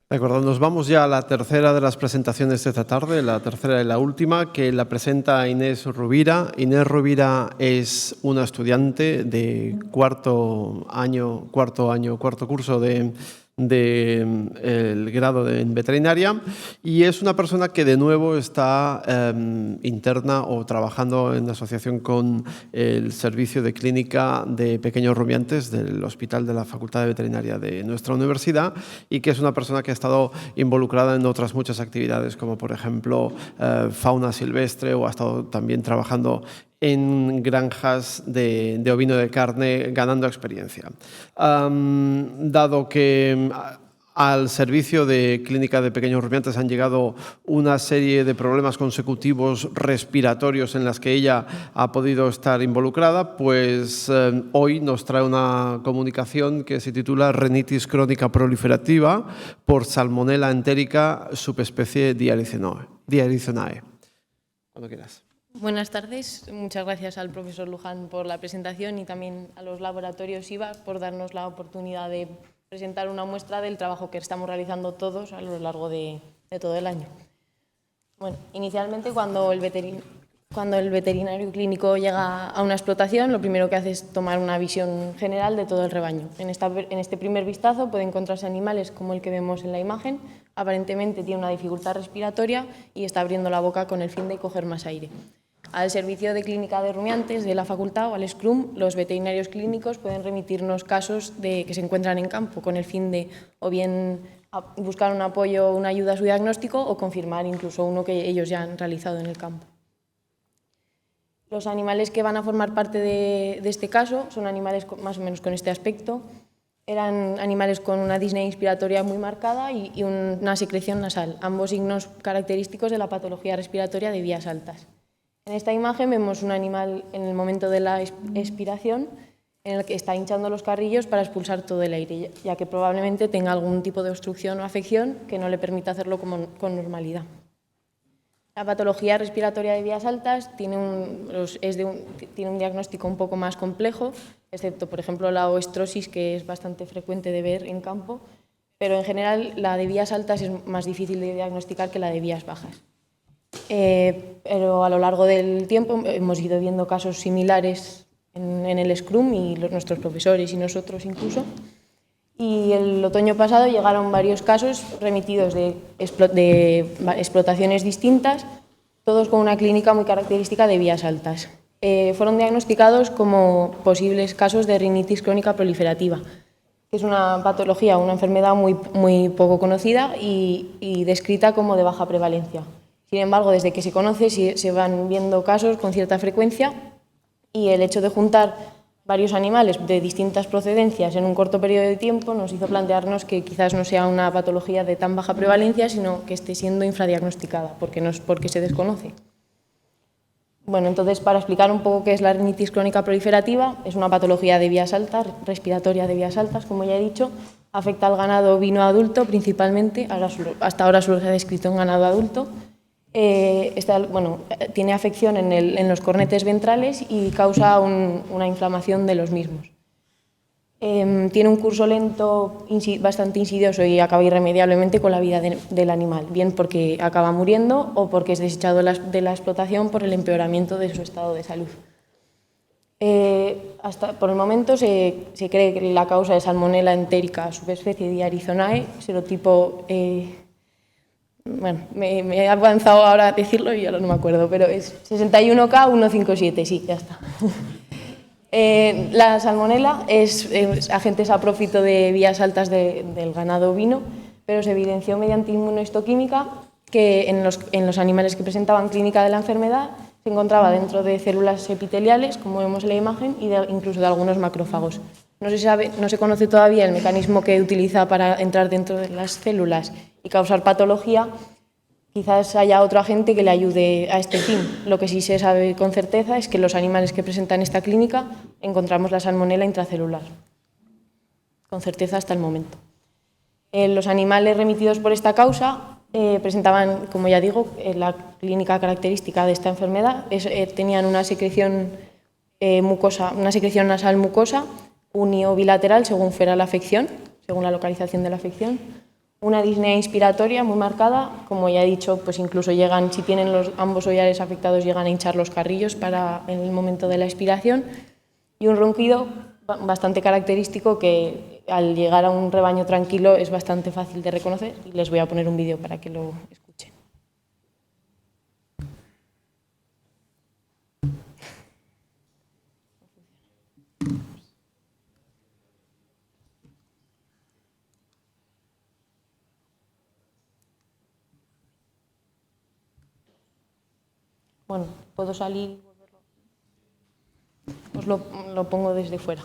De acuerdo, nos vamos ya a la tercera de las presentaciones de esta tarde, la tercera y la última, que la presenta Inés Rovira. Inés Rovira es una estudiante de cuarto curso el grado en veterinaria, y es una persona que de nuevo está interna o trabajando en asociación con el servicio de clínica de pequeños rumiantes del Hospital de la Facultad de Veterinaria de nuestra universidad, y que es una persona que ha estado involucrada en otras muchas actividades, como por ejemplo fauna silvestre, o ha estado también trabajando en granjas de ovino de carne, ganando experiencia. Dado que al servicio de clínica de pequeños rumiantes han llegado una serie de problemas consecutivos respiratorios en las que ella ha podido estar involucrada, pues hoy nos trae una comunicación que se titula Rinitis crónica proliferativa por Salmonella entérica, subespecie Diarizonae. Cuando quieras. Buenas tardes. Muchas gracias al profesor Luján por la presentación y también a los laboratorios IVA por darnos la oportunidad de presentar una muestra del trabajo que estamos realizando todos a lo largo de todo el año. Bueno, inicialmente cuando el veterinario clínico llega a una explotación, lo primero que hace es tomar una visión general de todo el rebaño. En este primer vistazo puede encontrarse animales como el que vemos en la imagen. Aparentemente tiene una dificultad respiratoria y está abriendo la boca con el fin de coger más aire. Al servicio de clínica de rumiantes de la facultad o al SCRUM, los veterinarios clínicos pueden remitirnos casos que se encuentran en campo con el fin de o bien buscar un apoyo, una ayuda a su diagnóstico o confirmar incluso uno que ellos ya han realizado en el campo. Los animales que van a formar parte de este caso son animales más o menos con este aspecto. Eran animales con una disnea inspiratoria muy marcada y una secreción nasal, ambos signos característicos de la patología respiratoria de vías altas. En esta imagen vemos un animal en el momento de la expiración en el que está hinchando los carrillos para expulsar todo el aire, ya que probablemente tenga algún tipo de obstrucción o afección que no le permita hacerlo con normalidad. La patología respiratoria de vías altas tiene un diagnóstico un poco más complejo, excepto, por ejemplo, la oestrosis, que es bastante frecuente de ver en campo, pero en general la de vías altas es más difícil de diagnosticar que la de vías bajas. Pero a lo largo del tiempo hemos ido viendo casos similares en el SCRUM y nuestros profesores y nosotros incluso. Y el otoño pasado llegaron varios casos remitidos de explotaciones distintas, todos con una clínica muy característica de vías altas. Fueron diagnosticados como posibles casos de rinitis crónica proliferativa, que es una patología, una enfermedad muy poco conocida y descrita como de baja prevalencia. Sin embargo, desde que se conoce se van viendo casos con cierta frecuencia, y el hecho de juntar varios animales de distintas procedencias en un corto periodo de tiempo nos hizo plantearnos que quizás no sea una patología de tan baja prevalencia, sino que esté siendo infradiagnosticada, porque se desconoce. Bueno, entonces, para explicar un poco qué es la rinitis crónica proliferativa, es una patología de vías altas, respiratoria de vías altas, como ya he dicho, afecta al ganado ovino adulto principalmente, hasta ahora solo se ha descrito en ganado adulto. Tiene afección en los cornetes ventrales y causa una inflamación de los mismos. Tiene un curso lento bastante insidioso y acaba irremediablemente con la vida del animal, bien porque acaba muriendo o porque es desechado de la explotación por el empeoramiento de su estado de salud. Por el momento se cree que la causa es Salmonella entérica, subespecie Diarizonae, serotipo... Bueno, me he avanzado ahora a decirlo y ahora no me acuerdo, pero es 61K157, sí, ya está. La salmonela es agente saprófito de vías altas del ganado ovino, pero se evidenció mediante inmunohistoquímica que en los animales que presentaban clínica de la enfermedad se encontraba dentro de células epiteliales, como vemos en la imagen, y incluso de algunos macrófagos. No se conoce todavía el mecanismo que utiliza para entrar dentro de las células y causar patología. Quizás haya otro agente que le ayude a este fin. Lo que sí se sabe con certeza es que en los animales que presentan esta clínica encontramos la salmonela intracelular, con certeza hasta el momento. Los animales remitidos por esta causa presentaban, como ya digo, la clínica característica de esta enfermedad. Tenían una secreción mucosa, una secreción nasal mucosa, uni o bilateral, según fuera la afección, según la localización de la afección, una disnea inspiratoria muy marcada, como ya he dicho, pues incluso llegan, si tienen ambos ollares afectados, llegan a hinchar los carrillos en el momento de la expiración, y un ronquido bastante característico que al llegar a un rebaño tranquilo es bastante fácil de reconocer, y les voy a poner un vídeo para que lo escuchen. Bueno, puedo salir y volverlo. Os lo pongo desde fuera.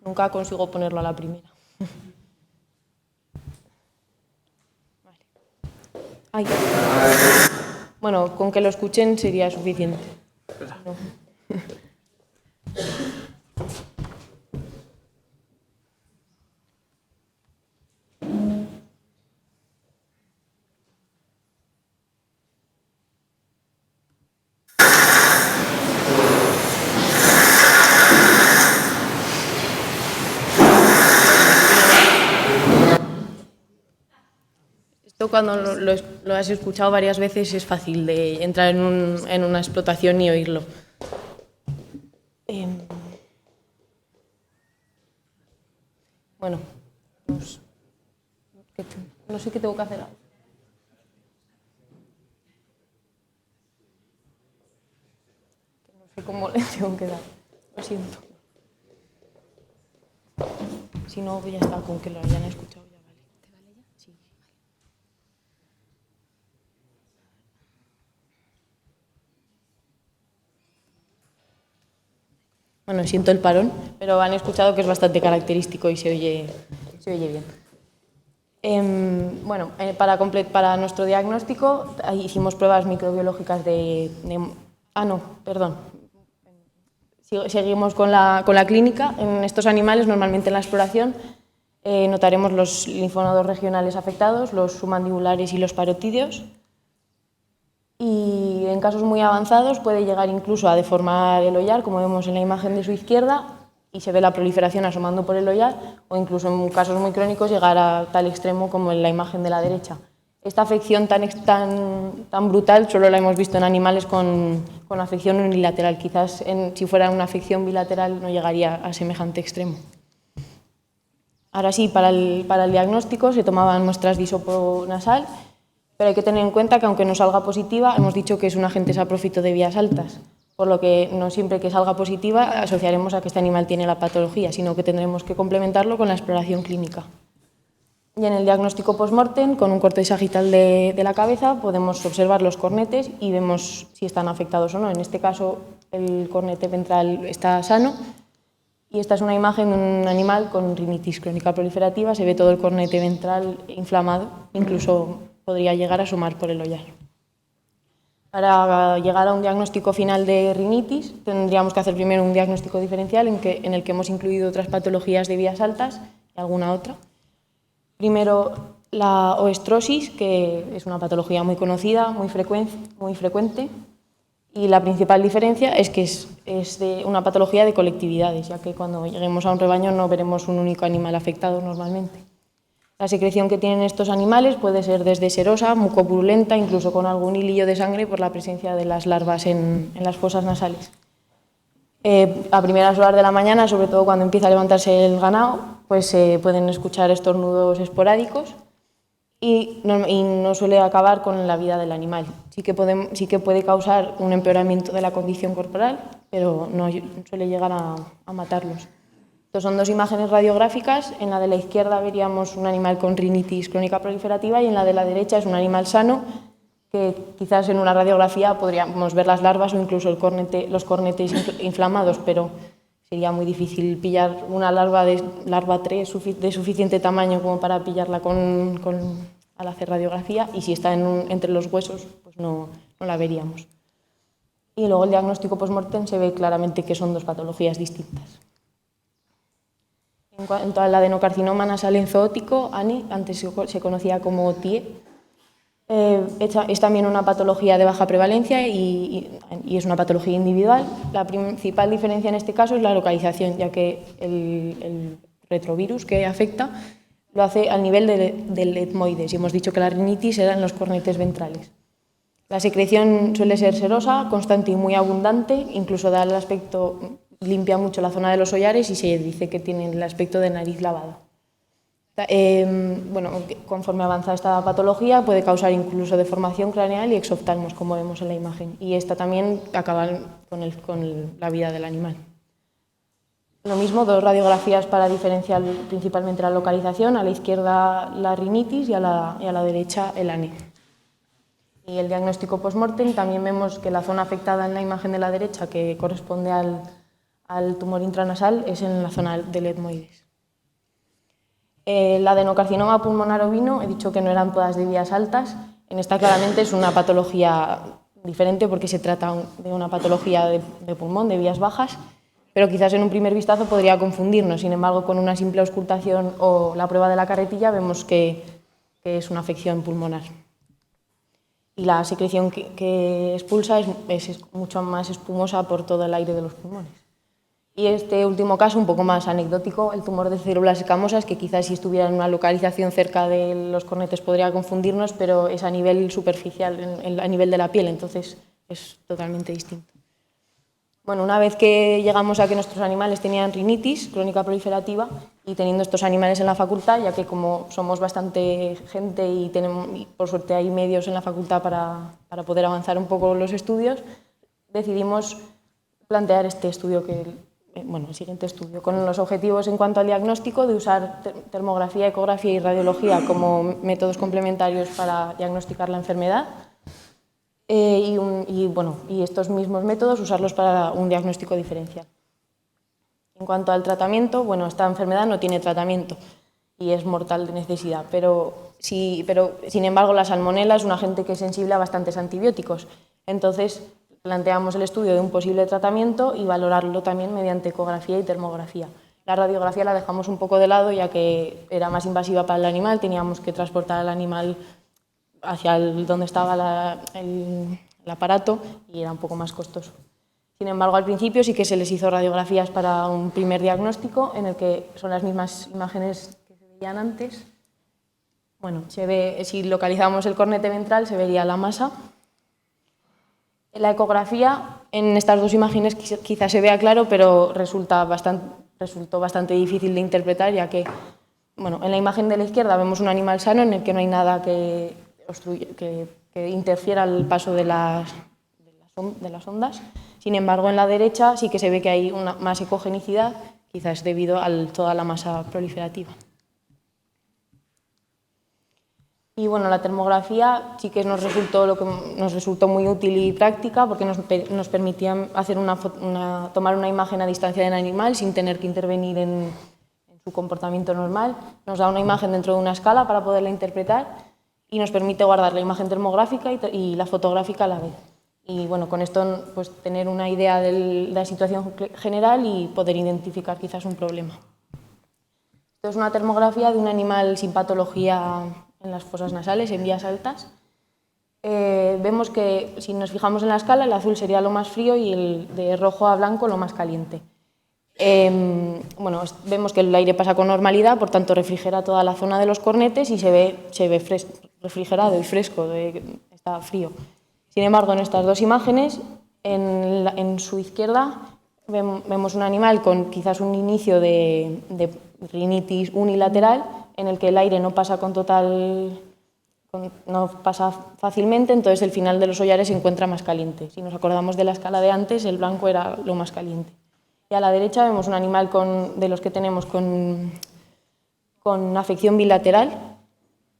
Nunca consigo ponerlo a la primera. Vale. Ay, bueno, con que lo escuchen sería suficiente. No. Esto cuando lo has escuchado varias veces es fácil de entrar en una explotación y oírlo. Bueno, no sé qué tengo que hacer ahora. No sé cómo le tengo que dar. Lo siento. Si no, ya está, con que lo hayan escuchado ya vale. ¿Te vale ya? Sí, vale. Bueno, siento el parón, pero han escuchado que es bastante característico y se oye bien. Bueno, para nuestro diagnóstico hicimos pruebas microbiológicas Seguimos con la clínica. En estos animales, normalmente en la exploración, notaremos los linfonodos regionales afectados, los submandibulares y los parotídeos. Y en casos muy avanzados puede llegar incluso a deformar el ollar, como vemos en la imagen de su izquierda, y se ve la proliferación asomando por el ollar, o incluso en casos muy crónicos llegar a tal extremo como en la imagen de la derecha. Esta afección tan brutal solo la hemos visto en animales con afección unilateral. Quizás si fuera una afección bilateral no llegaría a semejante extremo. Ahora sí, para el diagnóstico se tomaban muestras de hisopo nasal, pero hay que tener en cuenta que aunque no salga positiva, hemos dicho que es un agente saprófito de vías altas, por lo que no siempre que salga positiva asociaremos a que este animal tiene la patología, sino que tendremos que complementarlo con la exploración clínica. Y en el diagnóstico post-mortem, con un corte sagital de la cabeza, podemos observar los cornetes y vemos si están afectados o no. En este caso, el cornete ventral está sano. Y esta es una imagen de un animal con rinitis crónica proliferativa. Se ve todo el cornete ventral inflamado, incluso podría llegar a asomar por el ollar. Para llegar a un diagnóstico final de rinitis, tendríamos que hacer primero un diagnóstico diferencial en el que hemos incluido otras patologías de vías altas y alguna otra. Primero, la oestrosis, que es una patología muy conocida, muy frecuente, y la principal diferencia es que es una patología de colectividades, ya que cuando lleguemos a un rebaño no veremos un único animal afectado normalmente. La secreción que tienen estos animales puede ser desde serosa, mucopurulenta, incluso con algún hilillo de sangre por la presencia de las larvas en las fosas nasales. A primeras horas de la mañana, sobre todo cuando empieza a levantarse el ganado, pues se pueden escuchar estornudos esporádicos y no suele acabar con la vida del animal. Sí que puede causar un empeoramiento de la condición corporal, pero no suele llegar a matarlos. Estos son dos imágenes radiográficas. En la de la izquierda veríamos un animal con rinitis crónica proliferativa y en la de la derecha es un animal sano que quizás en una radiografía podríamos ver las larvas o incluso los cornetes inflamados, pero sería muy difícil pillar una larva 3 de suficiente tamaño como para pillarla al hacer radiografía, y si está entre los huesos pues no la veríamos. Y luego el diagnóstico post-mortem se ve claramente que son dos patologías distintas. En cuanto al adenocarcinoma nasal enzootico, ANI, antes se conocía como TIE, Es también una patología de baja prevalencia y es una patología individual. La principal diferencia en este caso es la localización, ya que el retrovirus que afecta lo hace al nivel del etmoides, y hemos dicho que la rinitis era en los cornetes ventrales. La secreción suele ser serosa, constante y muy abundante, incluso da el aspecto, limpia mucho la zona de los hollares y se dice que tiene el aspecto de nariz lavada. Bueno, conforme avanza esta patología puede causar incluso deformación craneal y exoftalmos, como vemos en la imagen, y esta también acaba con la vida del animal. Lo mismo, 2 radiografías para diferenciar principalmente la localización, a la izquierda la rinitis y a la derecha el ANE. Y el diagnóstico post-mortem, también vemos que la zona afectada en la imagen de la derecha, que corresponde al tumor intranasal, es en la zona del etmoides. El adenocarcinoma pulmonar ovino, he dicho que no eran todas de vías altas. En esta claramente es una patología diferente porque se trata de una patología de pulmón, de vías bajas, pero quizás en un primer vistazo podría confundirnos. Sin embargo, con una simple auscultación o la prueba de la carretilla vemos que es una afección pulmonar. Y la secreción que expulsa es mucho más espumosa por todo el aire de los pulmones. Y este último caso, un poco más anecdótico, el tumor de células escamosas, que quizás si estuviera en una localización cerca de los cornetes podría confundirnos, pero es a nivel superficial, a nivel de la piel, entonces es totalmente distinto. Bueno, una vez que llegamos a que nuestros animales tenían rinitis crónica proliferativa, y teniendo estos animales en la facultad, ya que como somos bastante gente y por suerte hay medios en la facultad para poder avanzar un poco los estudios, decidimos plantear este estudio el siguiente estudio, con los objetivos en cuanto al diagnóstico de usar termografía, ecografía y radiología como métodos complementarios para diagnosticar la enfermedad y estos mismos métodos usarlos para un diagnóstico diferencial. En cuanto al tratamiento, esta enfermedad no tiene tratamiento y es mortal de necesidad, pero sin embargo la salmonela es un agente que es sensible a bastantes antibióticos, entonces planteamos el estudio de un posible tratamiento y valorarlo también mediante ecografía y termografía. La radiografía la dejamos un poco de lado ya que era más invasiva para el animal, teníamos que transportar al animal hacia donde estaba el aparato y era un poco más costoso. Sin embargo, al principio sí que se les hizo radiografías para un primer diagnóstico en el que son las mismas imágenes que se veían antes. Si localizamos el cornete ventral se vería la masa. La ecografía en estas 2 imágenes quizás se vea claro, pero resultó bastante difícil de interpretar, ya que en la imagen de la izquierda vemos un animal sano en el que no hay nada que interfiera el paso de las ondas. Sin embargo, en la derecha sí que se ve que hay más ecogenicidad, quizás debido a toda la masa proliferativa. Y la termografía sí que nos resultó muy útil y práctica porque nos permitía tomar una imagen a distancia del animal sin tener que intervenir en su comportamiento normal. Nos da una imagen dentro de una escala para poderla interpretar y nos permite guardar la imagen termográfica y la fotográfica a la vez. Y con esto tener una idea de la situación general y poder identificar quizás un problema. Esto es una termografía de un animal sin patología en las fosas nasales, en vías altas. Vemos que si nos fijamos en la escala, el azul sería lo más frío y el de rojo a blanco lo más caliente. Vemos que el aire pasa con normalidad, por tanto refrigera toda la zona de los cornetes y se ve refrigerado y fresco, está frío. Sin embargo, en estas 2 imágenes, en su izquierda vemos un animal con quizás un inicio de rinitis unilateral en el que el aire no pasa fácilmente, entonces el final de los hollares se encuentra más caliente. Si nos acordamos de la escala de antes, el blanco era lo más caliente. Y a la derecha vemos un animal de los que tenemos con afección bilateral,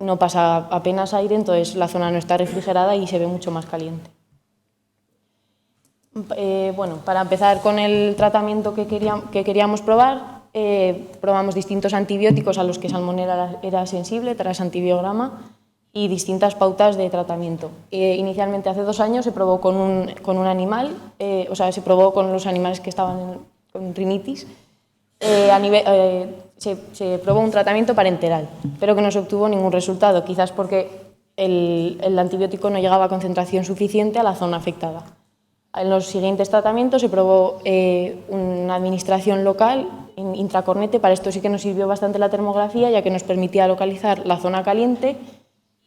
no pasa apenas aire, entonces la zona no está refrigerada y se ve mucho más caliente. Para empezar con el tratamiento que queríamos probar, probamos distintos antibióticos a los que Salmonella era sensible tras antibiograma y distintas pautas de tratamiento. Inicialmente, hace 2 años, se probó con un animal, se probó con los animales que estaban con rinitis. Se probó un tratamiento parenteral, pero que no se obtuvo ningún resultado, quizás porque el antibiótico no llegaba a concentración suficiente a la zona afectada. En los siguientes tratamientos se probó una administración local intracornete. Para esto sí que nos sirvió bastante la termografía, ya que nos permitía localizar la zona caliente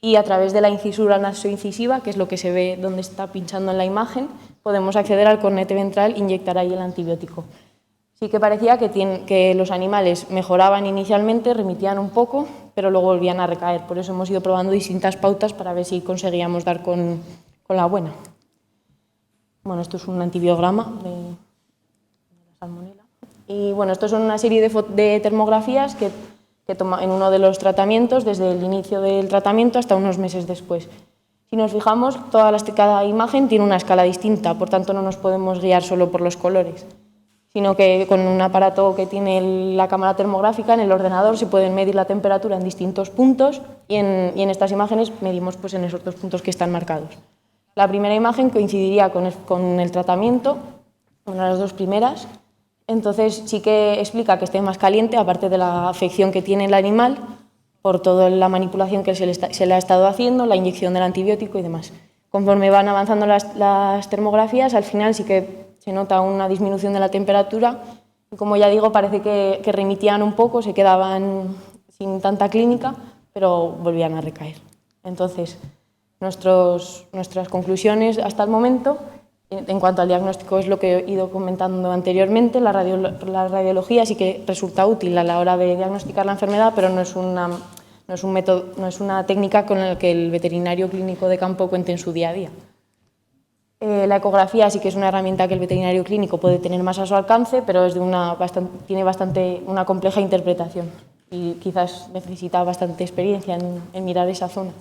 y a través de la incisura nasoincisiva, que es lo que se ve donde está pinchando en la imagen, podemos acceder al cornete ventral e inyectar ahí el antibiótico. Sí que parecía que los animales mejoraban inicialmente, remitían un poco, pero luego volvían a recaer. Por eso hemos ido probando distintas pautas para ver si conseguíamos dar con la buena. Bueno, esto es un antibiograma de la salmonela. Y bueno, esto son una serie de termografías que toma en uno de los tratamientos, desde el inicio del tratamiento hasta unos meses después. Si nos fijamos, cada imagen tiene una escala distinta, por tanto no nos podemos guiar solo por los colores, sino que con un aparato que tiene la cámara termográfica en el ordenador se pueden medir la temperatura en distintos puntos y en estas imágenes medimos pues, en esos 2 puntos que están marcados. La primera imagen coincidiría con el tratamiento, una de las 2 primeras, entonces sí que explica que esté más caliente, aparte de la afección que tiene el animal, por toda la manipulación que se le ha estado haciendo, la inyección del antibiótico y demás. Conforme van avanzando las termografías, al final sí que se nota una disminución de la temperatura y, como ya digo, parece que remitían un poco, se quedaban sin tanta clínica, pero volvían a recaer. Entonces, nuestras conclusiones hasta el momento, en cuanto al diagnóstico, es lo que he ido comentando anteriormente. La radiología sí que resulta útil a la hora de diagnosticar la enfermedad, pero no es una técnica con la que el veterinario clínico de campo cuente en su día a día. La ecografía sí que es una herramienta que el veterinario clínico puede tener más a su alcance, pero tiene una compleja interpretación y quizás necesita bastante experiencia en mirar esa zona.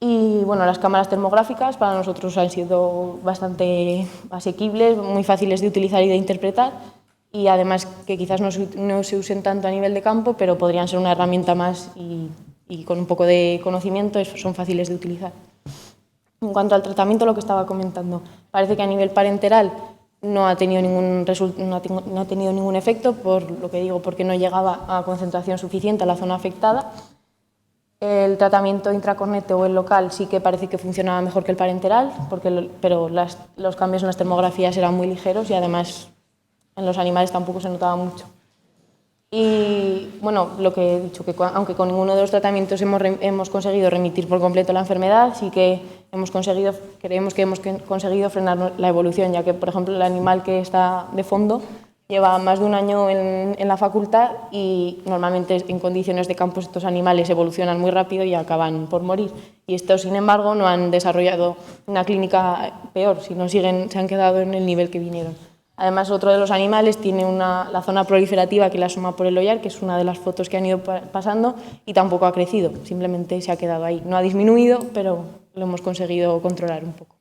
Y bueno, las cámaras termográficas para nosotros han sido bastante asequibles, muy fáciles de utilizar y de interpretar, y además que quizás no se usen tanto a nivel de campo, pero podrían ser una herramienta más y con un poco de conocimiento son fáciles de utilizar. En cuanto al tratamiento, lo que estaba comentando, parece que a nivel parenteral no ha tenido ningún efecto, por lo que digo, porque no llegaba a concentración suficiente a la zona afectada. El tratamiento intracornete o el local sí que parece que funcionaba mejor que el parenteral, pero los cambios en las termografías eran muy ligeros y además en los animales tampoco se notaba mucho. Y bueno, lo que he dicho, que aunque con ninguno de los tratamientos hemos conseguido remitir por completo la enfermedad, sí que creemos que hemos conseguido frenar la evolución, ya que, por ejemplo, el animal que está de fondo lleva más de un año en la facultad y normalmente en condiciones de campo estos animales evolucionan muy rápido y acaban por morir. Y estos, sin embargo, no han desarrollado una clínica peor, sino se han quedado en el nivel que vinieron. Además, otro de los animales tiene la zona proliferativa que le asoma por el ollar, que es una de las fotos que han ido pasando, y tampoco ha crecido, simplemente se ha quedado ahí. No ha disminuido, pero lo hemos conseguido controlar un poco.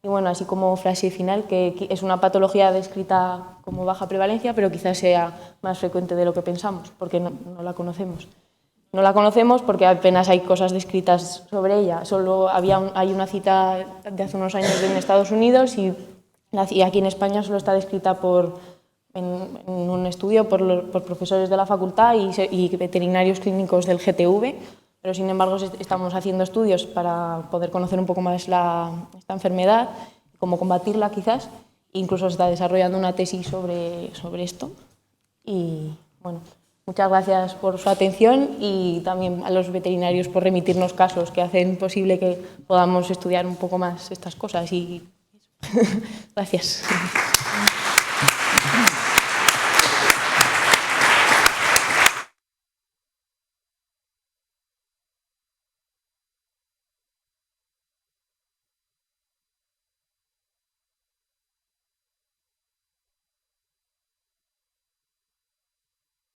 Y bueno, así como frase final, que es una patología descrita como baja prevalencia, pero quizás sea más frecuente de lo que pensamos, porque no la conocemos. No la conocemos porque apenas hay cosas descritas sobre ella. Solo hay una cita de hace unos años en Estados Unidos y aquí en España solo está descrita en un estudio por profesores de la facultad y veterinarios clínicos del GTV, pero sin embargo estamos haciendo estudios para poder conocer un poco más esta enfermedad, cómo combatirla quizás, e incluso se está desarrollando una tesis sobre esto. Y bueno, muchas gracias por su atención y también a los veterinarios por remitirnos casos que hacen posible que podamos estudiar un poco más estas cosas. Gracias.